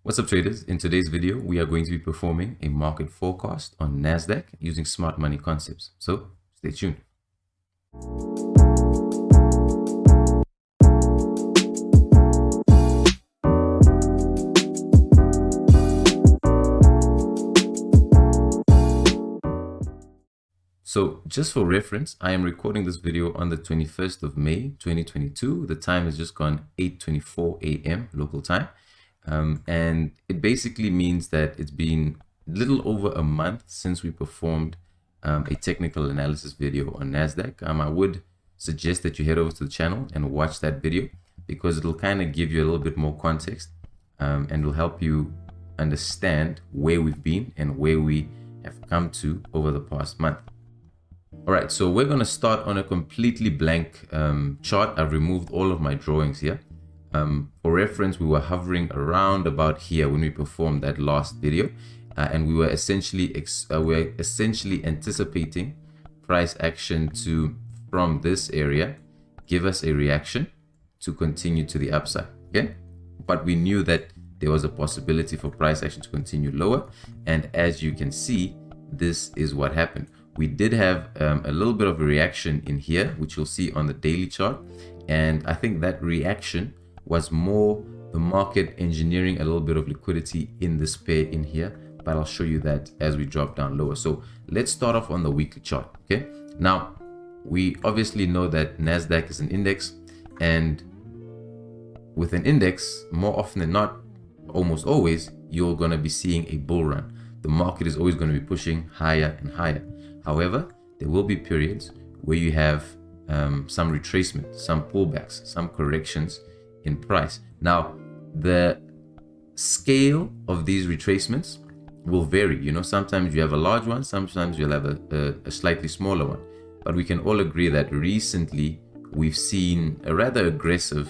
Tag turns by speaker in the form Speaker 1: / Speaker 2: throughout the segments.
Speaker 1: What's up, traders? In today's video, we are going to be performing a market forecast on Nasdaq using smart money concepts. So stay tuned. So just for reference, I am recording this video on the 21st of May, 2022. The time has just gone 8:24 a.m. local time. And it basically means that it's been a little over a month since we performed a technical analysis video on Nasdaq. I would suggest that you head over to the channel and watch that video because it'll kind of give you a little bit more context and it'll help you understand where we've been and where we have come to over the past month. All right, so we're going to start on a completely blank chart. I've removed all of my drawings here. For reference, we were hovering around about here when we performed that last video, and we were essentially anticipating price action to, from this area, give us a reaction to continue to the upside. Okay, but we knew that there was a possibility for price action to continue lower, and as you can see, this is what happened. We did have a little bit of a reaction in here, which you'll see on the daily chart, and I think that reaction was more the market engineering a little bit of liquidity in this pair in here, but I'll show you that as we drop down lower. So let's start off on the weekly chart. Okay, now we obviously know that Nasdaq is an index, and with an index, more often than not, almost always, you're going to be seeing a bull run. The market is always going to be pushing higher and higher. However, there will be periods where you have some retracement, some pullbacks, some corrections in price. Now, the scale of these retracements will vary. You know, sometimes you have a large one, sometimes you'll have a slightly smaller one. But we can all agree that recently we've seen a rather aggressive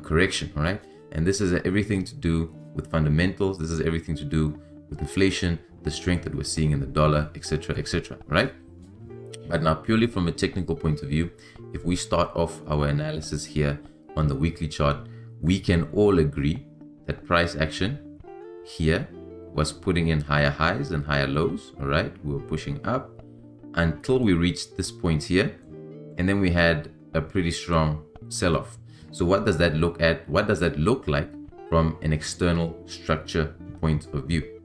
Speaker 1: correction, all right? And this is everything to do with fundamentals. This is everything to do with inflation, the strength that we're seeing in the dollar, etc., right? But now, purely from a technical point of view, if we start off our analysis here on the weekly chart, we can all agree that price action here was putting in higher highs and higher lows. All right, we were pushing up until we reached this point here, and then we had a pretty strong sell-off. So what does that look at? What does that look like from an external structure point of view?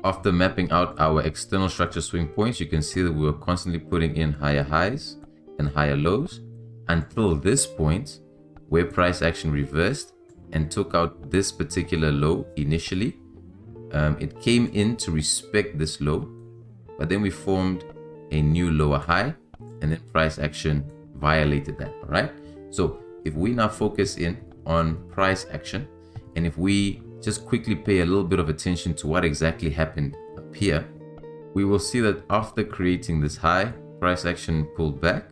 Speaker 1: After mapping out our external structure swing points, you can see that we were constantly putting in higher highs and higher lows until this point where price action reversed and took out this particular low initially. It came in to respect this low, but then we formed a new lower high, and then price action violated that. All right, so if we now focus in on price action, and if we just quickly pay a little bit of attention to what exactly happened up here, we will see that after creating this high, price action pulled back,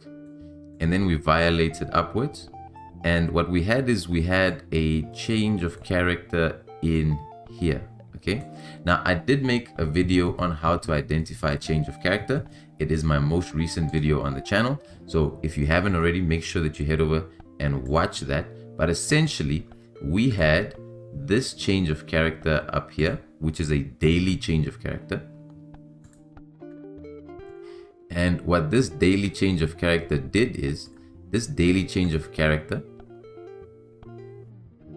Speaker 1: and then we violated upwards. And what we had is we had a change of character in here. Okay, now I did make a video on how to identify a change of character. It is my most recent video on the channel, so if you haven't already, make sure that you head over and watch that. But essentially, we had this change of character up here, which is a daily change of character. And what this daily change of character did is this daily change of character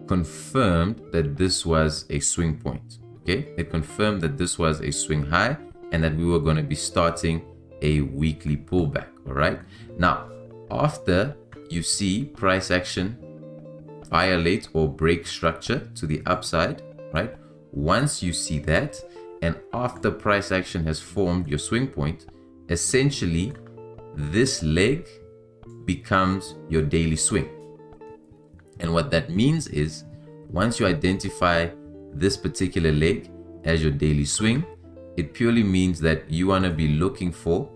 Speaker 1: confirmed that this was a swing point. Okay, it confirmed that this was a swing high and that we were going to be starting a weekly pullback. All right, now after you see price action violate or break structure to the upside, right? Once you see that, and after price action has formed your swing point, essentially this leg becomes your daily swing. And what that means is, once you identify this particular leg as your daily swing, it purely means that you want to be looking for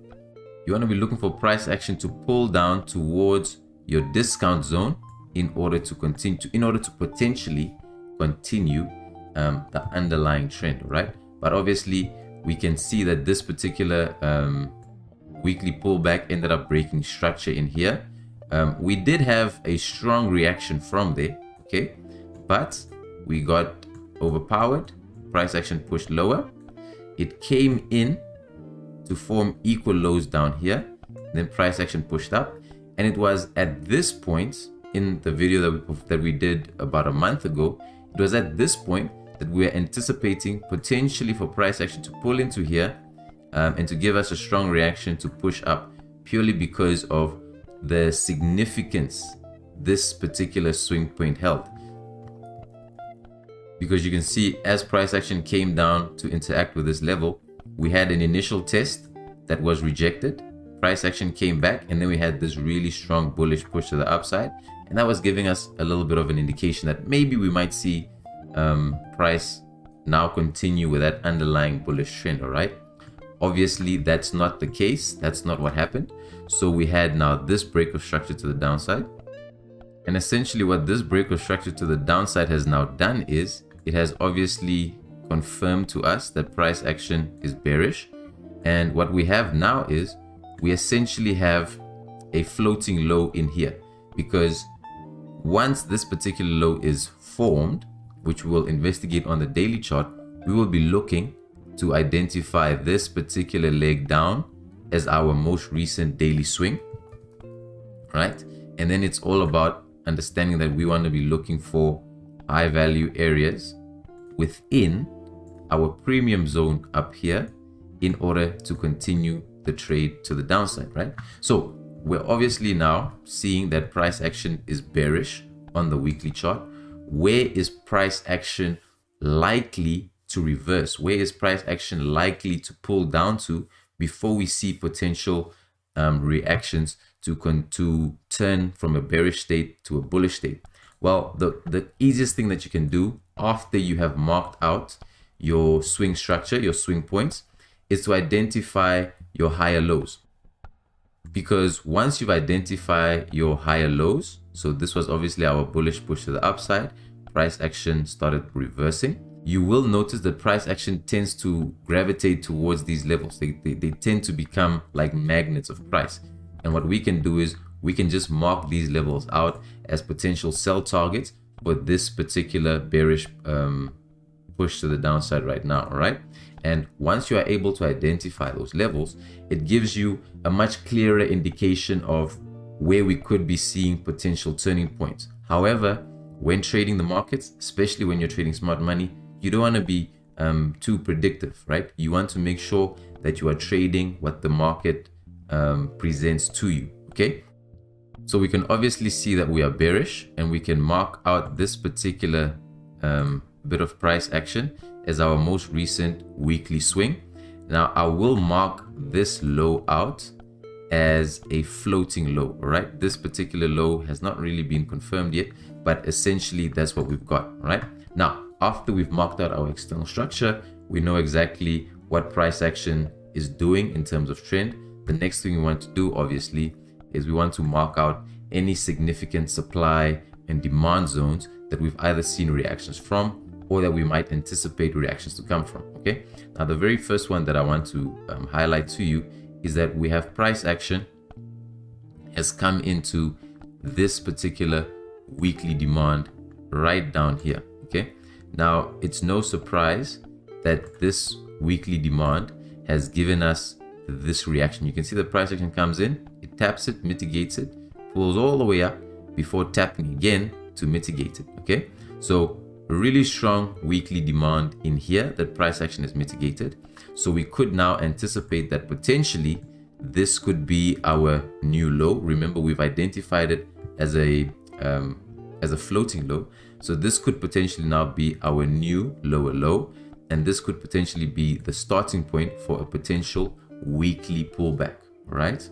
Speaker 1: price action to pull down towards your discount zone in order to potentially continue the underlying trend, right? But obviously we can see that this particular weekly pullback ended up breaking structure in here. We did have a strong reaction from there, okay, but we got overpowered, price action pushed lower, it came in to form equal lows down here, then price action pushed up, and it was at this point in the video that we did about a month ago, it was at this point that we were anticipating potentially for price action to pull into here and to give us a strong reaction to push up, purely because of the significance this particular swing point held. Because you can see as price action came down to interact with this level, we had an initial test that was rejected, price action came back, and then we had this really strong bullish push to the upside, and that was giving us a little bit of an indication that maybe we might see price now continue with that underlying bullish trend. All right, obviously that's not the case, that's not what happened. So we had now this break of structure to the downside, and essentially what this break of structure to the downside has now done is it has obviously confirmed to us that price action is bearish. And what we have now is we essentially have a floating low in here, because once this particular low is formed, which we will investigate on the daily chart, we will be looking to identify this particular leg down as our most recent daily swing, right? And then it's all about understanding that we want to be looking for high value areas within our premium zone up here in order to continue the trade to the downside, right? So we're obviously now seeing that price action is bearish on the weekly chart. Where is price action likely to reverse? Where is price action likely to pull down to before we see potential reactions to turn from a bearish state to a bullish state? Well, the easiest thing that you can do after you have marked out your swing structure, your swing points, is to identify your higher lows. Because once you've identified your higher lows, so this was obviously our bullish push to the upside, price action started reversing, you will notice that price action tends to gravitate towards these levels. They tend to become like magnets of price. And what we can do is we can just mark these levels out as potential sell targets for this particular bearish push to the downside right now, all right? And once you are able to identify those levels, it gives you a much clearer indication of where we could be seeing potential turning points. However, when trading the markets, especially when you're trading smart money, you don't want to be too predictive, right? You want to make sure that you are trading what the market presents to you, okay? So we can obviously see that we are bearish, and we can mark out this particular bit of price action as our most recent weekly swing. Now I will mark this low out as a floating low, all right? This particular low has not really been confirmed yet, but essentially that's what we've got, all right? Now, after we've marked out our external structure, we know exactly what price action is doing in terms of trend. The next thing we want to do, obviously, is we want to mark out any significant supply and demand zones that we've either seen reactions from or that we might anticipate reactions to come from, okay? Now, the very first one that I want to highlight to you is that we have price action has come into this particular weekly demand right down here, okay? Now, it's no surprise that this weekly demand has given us this reaction. You can see the price action comes in, it taps it, mitigates it, pulls all the way up before tapping again to mitigate it, okay? So really strong weekly demand in here that price action is mitigated. So we could now anticipate that potentially this could be our new low. Remember, we've identified it as a floating low. So this could potentially now be our new lower low, and this could potentially be the starting point for a potential weekly pullback, right?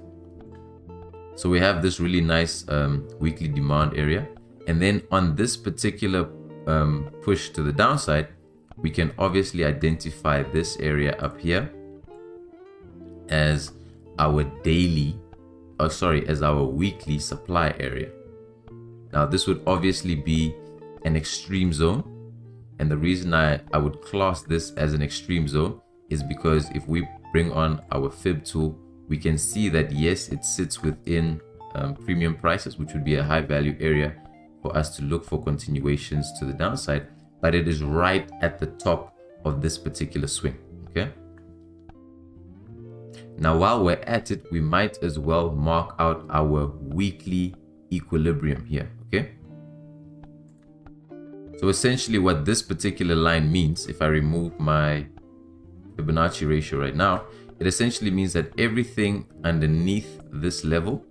Speaker 1: So we have this really nice weekly demand area, and then on this particular push to the downside, we can obviously identify this area up here as our as our weekly supply area. Now this would obviously be an extreme zone, and the reason I would class this as an extreme zone is because if we bring on our fib tool, we can see that yes, it sits within premium prices, which would be a high value area for us to look for continuations to the downside. but it is right at the top of this particular swing. Okay. Now, while we're at it, we might as well mark out our weekly equilibrium here. Okay. So essentially what this particular line means, if I remove my Fibonacci ratio right now, it essentially means that everything underneath this level,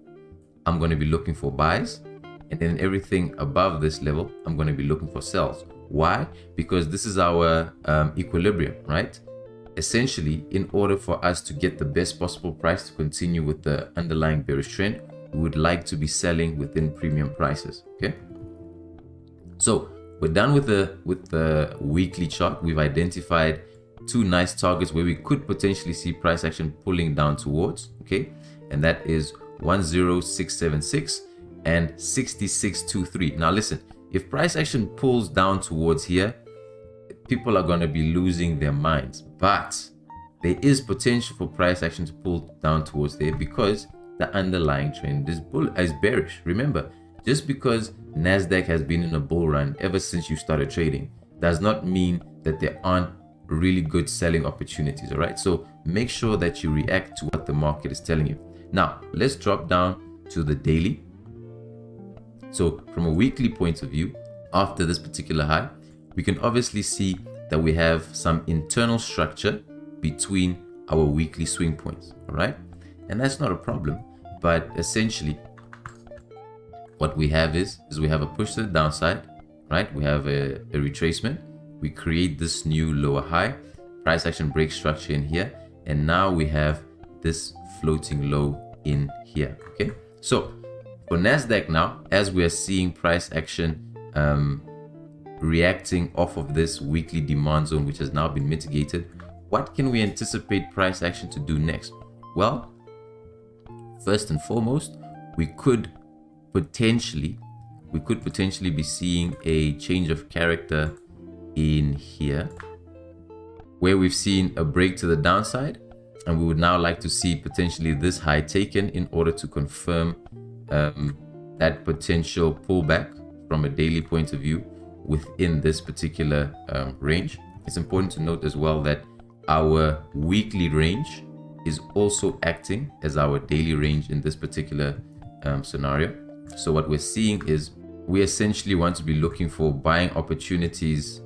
Speaker 1: I'm going to be looking for buys. And then everything above this level, I'm going to be looking for sells. Why? Because this is our equilibrium, right? Essentially, in order for us to get the best possible price to continue with the underlying bearish trend, we would like to be selling within premium prices. Okay. So we're done with the weekly chart. We've identified two nice targets where we could potentially see price action pulling down towards. Okay. And that is 10676 and 6623. Now listen, if price action pulls down towards here, people are going to be losing their minds, but there is potential for price action to pull down towards there because the underlying trend is bearish. Remember, just because Nasdaq has been in a bull run ever since you started trading does not mean that there aren't really good selling opportunities. All right, so make sure that you react to what the market is telling you. Now let's drop down to the daily. So from a weekly point of view, after this particular high, we can obviously see that we have some internal structure between our weekly swing points. All right, and that's not a problem, but essentially what we have is we have a push to the downside, right? We have a retracement. We create this new lower high, price action break structure in here, and now we have this floating low in here. Okay, so for Nasdaq now, as we are seeing price action reacting off of this weekly demand zone, which has now been mitigated, what can we anticipate price action to do next? Well, first and foremost, we could potentially be seeing a change of character in here, where we've seen a break to the downside, and we would now like to see potentially this high taken in order to confirm that potential pullback from a daily point of view within this particular range. It's important to note as well that our weekly range is also acting as our daily range in this particular scenario. So what we're seeing is we essentially want to be looking for buying opportunities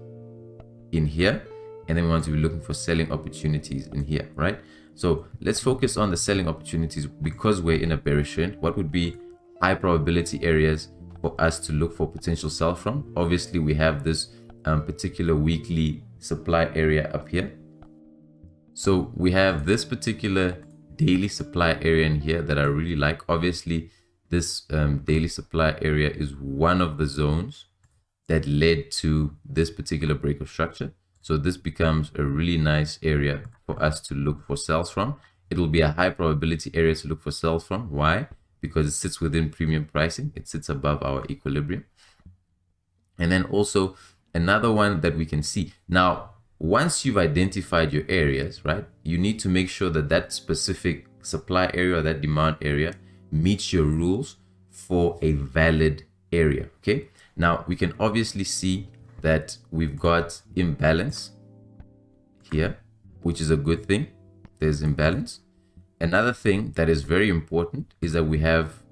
Speaker 1: in here, and then we want to be looking for selling opportunities in here, right? So let's focus on the selling opportunities because we're in a bearish trend. What would be high probability areas for us to look for potential sell from? Obviously, we have this particular weekly supply area up here. So we have this particular daily supply area in here that I really like. Obviously, this daily supply area is one of the zones that led to this particular break of structure. So this becomes a really nice area for us to look for sells from. It will be a high probability area to look for sells from. Why? Because it sits within premium pricing. It sits above our equilibrium. And then also another one that we can see. Now, once you've identified your areas, right, you need to make sure that that specific supply area, that demand area, meets your rules for a valid area. Okay. Now we can obviously see that we've got imbalance here, which is a good thing. There's imbalance. Another thing that is very important is that we have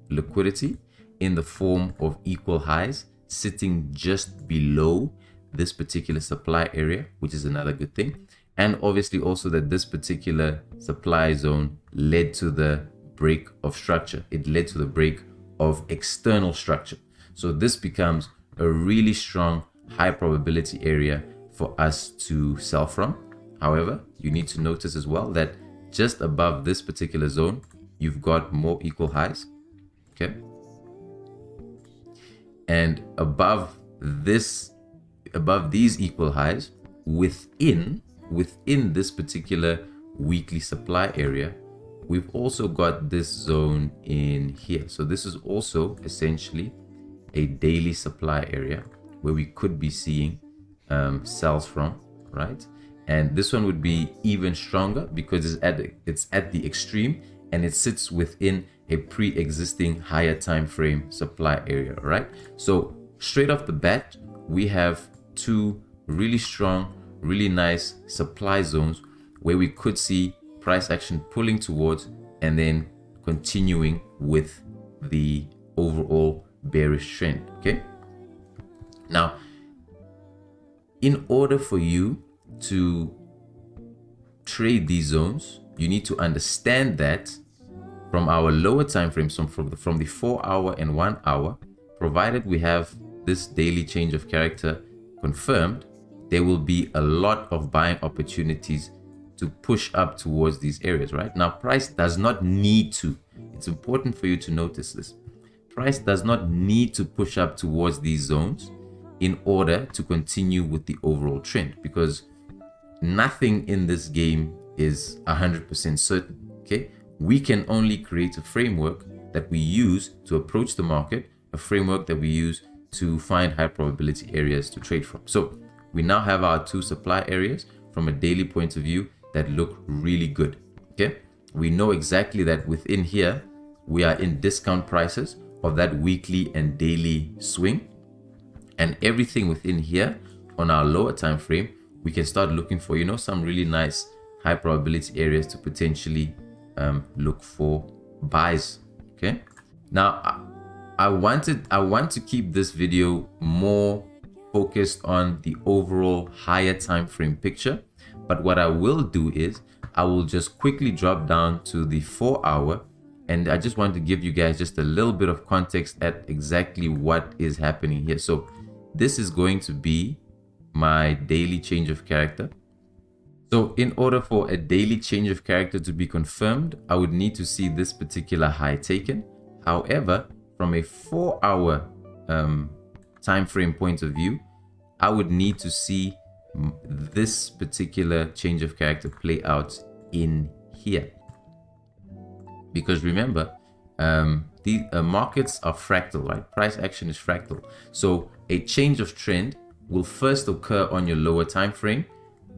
Speaker 1: liquidity in the form of equal highs sitting just below this particular supply area, which is another good thing. And obviously also that this particular supply zone led to the break of structure. It led to the break of external structure. So this becomes a really strong high probability area for us to sell from. However, you need to notice as well that just above this particular zone, you've got more equal highs. Okay. And above these equal highs, within this particular weekly supply area, we've also got this zone in here. So this is also essentially a daily supply area where we could be seeing sells from, right? And this one would be even stronger because it's at the extreme and it sits within a pre-existing higher time frame supply area, right? So straight off the bat, we have two really strong, really nice supply zones where we could see price action pulling towards and then continuing with the overall bearish trend. Okay, now in order for you to trade these zones, you need to understand that from our lower time frames, from the 4 hour and 1 hour, provided we have this daily change of character confirmed, there will be a lot of buying opportunities to push up towards these areas. Right now, price does not need to. It's important for you to notice this. Price does not need to push up towards these zones in order to continue with the overall trend, because nothing in this game is 100% certain. Okay, we can only create a framework that we use to approach the market, a framework that we use to find high probability areas to trade from. So we now have our two supply areas from a daily point of view that look really good. Okay, we know exactly that within here we are in discount prices of that weekly and daily swing, and everything within here on our lower time frame, we can start looking for, you know, some really nice high probability areas to potentially look for buys. Okay, now I want to keep this video more focused on the overall higher time frame picture, but what I will do is I will just quickly drop down to the 4 hour, and I just want to give you guys just a little bit of context at exactly what is happening here. So this is going to be my daily change of character. So in order for a daily change of character to be confirmed, I would need to see this particular high taken. However, from a 4 hour time frame point of view, I would need to see this particular change of character play out in here, because remember, the markets are fractal, right? Price action is fractal. So a change of trend will first occur on your lower time frame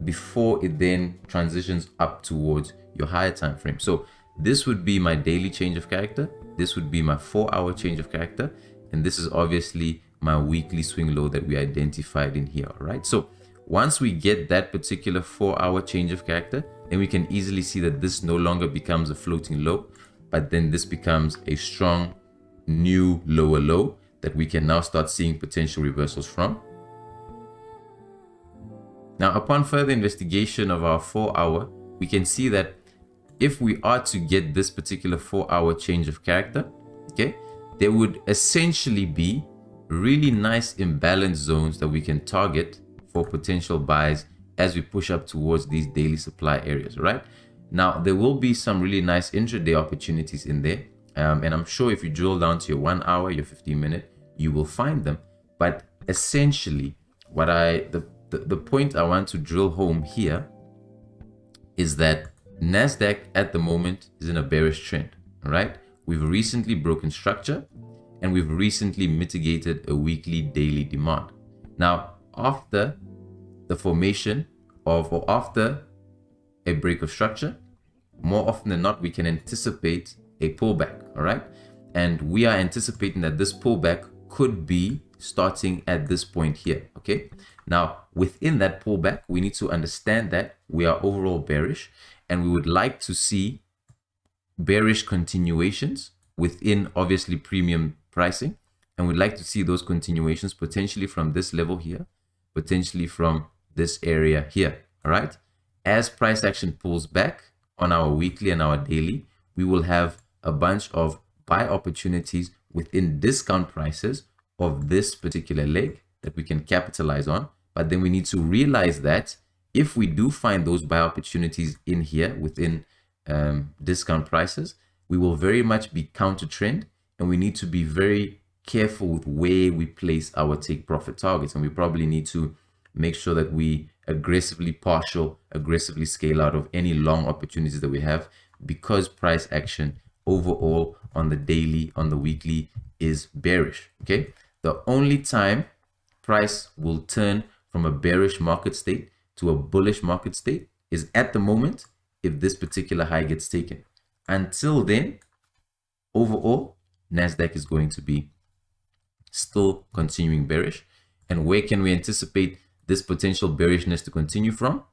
Speaker 1: before it then transitions up towards your higher time frame. So this would be my daily change of character, this would be my 4 hour change of character, and this is obviously my weekly swing low that we identified in here. All right, so once we get that particular 4 hour change of character, then we can easily see that this no longer becomes a floating low, but then this becomes a strong new lower low that we can now start seeing potential reversals from. Now, upon further investigation of our 4 hour, we can see that if we are to get this particular 4 hour change of character, okay, there would essentially be really nice imbalanced zones that we can target for potential buys as we push up towards these daily supply areas. Right now, there will be some really nice intraday opportunities in there, and I'm sure if you drill down to your 1 hour, your 15-minute, you will find them. But essentially, what the point I want to drill home here is that Nasdaq at the moment is in a bearish trend. All right, we've recently broken structure, and we've recently mitigated a weekly daily demand. Now, after the formation of, or after a break of structure, more often than not, we can anticipate a pullback. All right, and we are anticipating that this pullback could be starting at this point here. Okay, now within that pullback, we need to understand that we are overall bearish, and we would like to see bearish continuations within obviously premium pricing, and we'd like to see those continuations potentially from this level here, potentially from this area here. All right, as price action pulls back on our weekly and our daily, we will have a bunch of buy opportunities within discount prices of this particular leg that we can capitalize on. But then we need to realize that if we do find those buy opportunities in here within discount prices, we will very much be counter trend, and we need to be very careful with where we place our take profit targets. And we probably need to make sure that we aggressively scale out of any long opportunities that we have, because price action overall on the daily, on the weekly, is bearish. Okay, the only time price will turn from a bearish market state to a bullish market state is at the moment if this particular high gets taken. Until then, overall, Nasdaq is going to be still continuing bearish. And where can we anticipate this potential bearishness to continue from,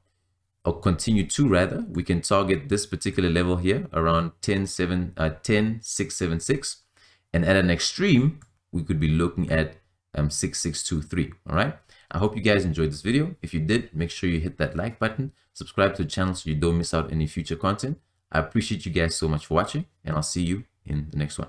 Speaker 1: or continue to rather, we can target this particular level here around 10,676, and at an extreme we could be looking at 6623. All right, I hope you guys enjoyed this video. If you did, make sure you hit that like button, subscribe to the channel so you don't miss out any future content. I appreciate you guys so much for watching, and I'll see you in the next one.